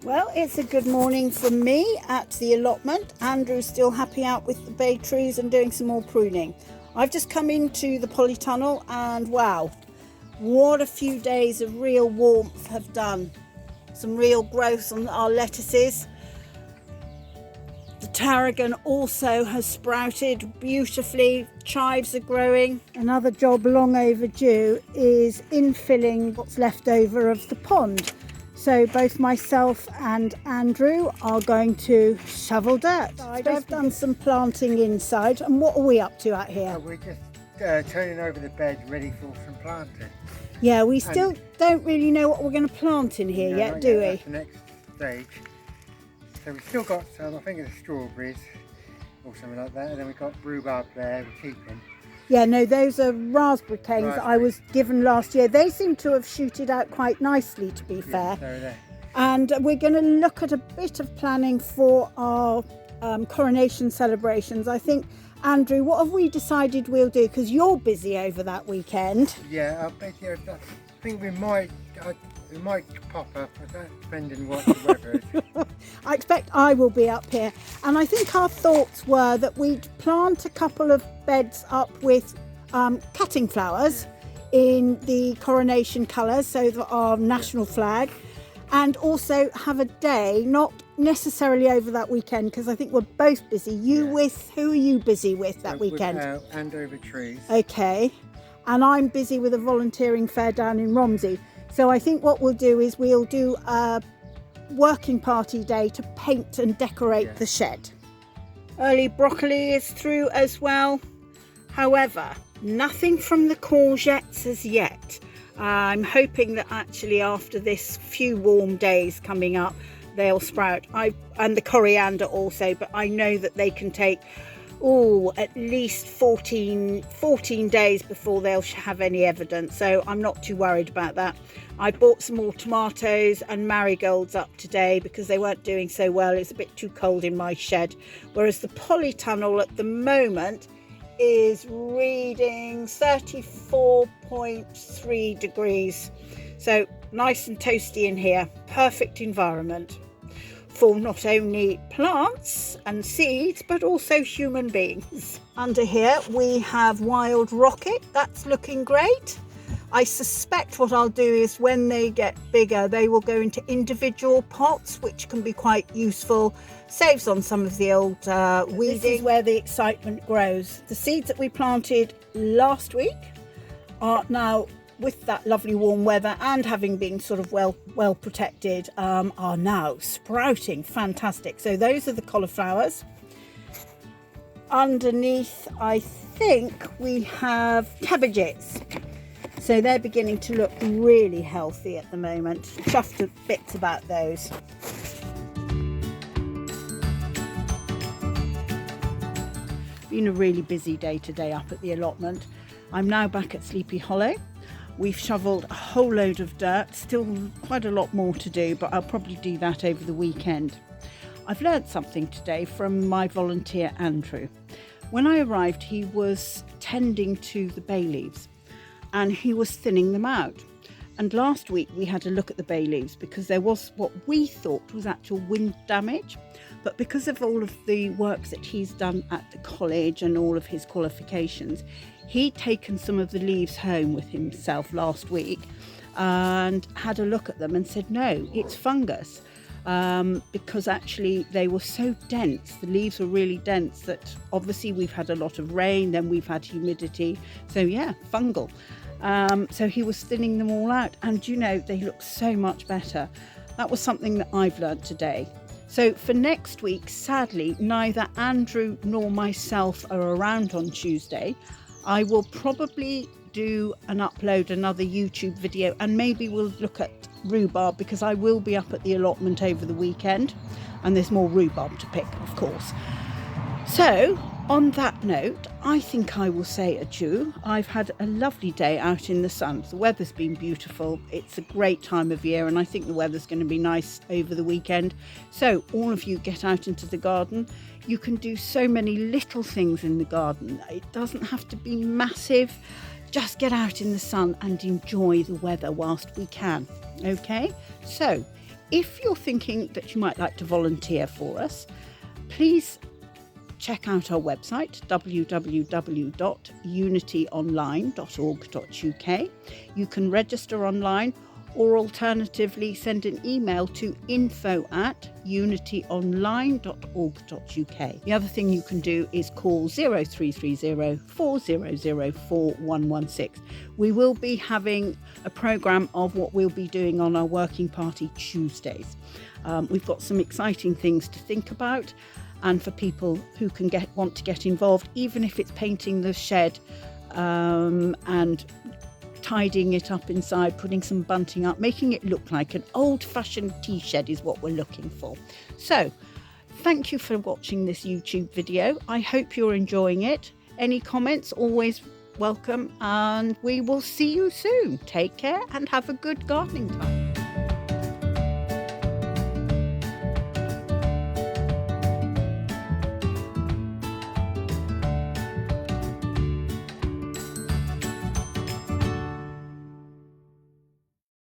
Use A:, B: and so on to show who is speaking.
A: Well, it's a good morning from me at the allotment. Andrew's still happy out with the bay trees and doing some more pruning. I've just come into the polytunnel and wow, what a few days of real warmth have done. Some real growth on our lettuces. The tarragon also has sprouted beautifully. Chives are growing. Another job long overdue is infilling what's left over of the pond. So both myself and Andrew are going to shovel dirt. I've done some planting inside. And what are we up to out here?
B: We're just turning over the bed ready for some planting.
A: Yeah, we still don't really know what we're going to plant in here yet, do we?
B: That's the next stage. So we've still got some, I think it's strawberries or something like that. And then we've got rhubarb there we're keeping.
A: Yeah, no, those are raspberry canes that I was given last year. They seem to have shooted out quite nicely, to be fair.
B: So there.
A: And we're going to look at a bit of planning for our coronation celebrations. I think, Andrew, what have we decided we'll do? Because you're busy over that weekend.
B: Yeah, I bet you, I think we might pop up, depending what the weather is.
A: I expect I will be up here. And I think our thoughts were that we'd plant a couple of beds up with cutting flowers in the coronation colours, so that our national flag, and also have a day, not necessarily over that weekend, because I think we're both busy. Who are you busy with that weekend?
B: With Andover trees.
A: Okay. And I'm busy with a volunteering fair down in Romsey. So I think what we'll do is we'll do a working party day to paint and decorate the shed. Early broccoli is through as well. However, nothing from the courgettes as yet. I'm hoping that actually after this few warm days coming up, they'll sprout. And the coriander also, but I know that they can take at least 14 days before they'll have any evidence. So I'm not too worried about that. I bought some more tomatoes and marigolds up today because they weren't doing so well. It's a bit too cold in my shed. Whereas the polytunnel at the moment is reading 34.3 degrees. So nice and toasty in here. Perfect environment for not only plants and seeds, but also human beings. Under here we have wild rocket. That's looking great. I suspect what I'll do is when they get bigger, they will go into individual pots, which can be quite useful. Saves on some of the old weeding. This is where the excitement grows. The seeds that we planted last week are now, with that lovely warm weather and having been sort of well protected, are now sprouting fantastic. So those are the cauliflowers. Underneath, I think we have cabbages. So they're beginning to look really healthy at the moment. Chuffed a bit about those. Been a really busy day today up at the allotment. I'm now back at Sleepy Hollow. We've shoveled a whole load of dirt, still quite a lot more to do, but I'll probably do that over the weekend. I've learned something today from my volunteer Andrew. When I arrived, he was tending to the bay leaves and he was thinning them out. And last week we had a look at the bay leaves because there was what we thought was actual wind damage. But because of all of the work that he's done at the college and all of his qualifications, he'd taken some of the leaves home with himself last week and had a look at them and said, no, it's fungus. Because actually they were so dense, the leaves were really dense, that obviously we've had a lot of rain, then we've had humidity. So yeah, fungal. So he was thinning them all out, and you know, they look so much better. That was something that I've learned today. So for next week, sadly, neither Andrew nor myself are around on Tuesday. I will probably upload another YouTube video, and maybe we'll look at rhubarb because I will be up at the allotment over the weekend and there's more rhubarb to pick, of course. So on that note, I think I will say adieu. I've had a lovely day out in the sun. The weather's been beautiful. It's a great time of year, and I think the weather's going to be nice over the weekend. So all of you get out into the garden. You can do so many little things in the garden. It doesn't have to be massive. Just get out in the sun and enjoy the weather whilst we can. Okay, so If you're thinking that you might like to volunteer for us, please check out our website www.unityonline.org.uk. You can register online, or alternatively send an email to info@unityonline.org.uk. The other thing you can do is call 0330 400 4116. We will be having a programme of what we'll be doing on our Working Party Tuesdays. We've got some exciting things to think about, and for people who can want to get involved, even if it's painting the shed and tidying it up inside, putting some bunting up, making it look like an old-fashioned tea shed is what we're looking for. So thank you for watching this YouTube video. I hope you're enjoying it. Any comments, always welcome, and we will see you soon. Take care and have a good gardening time.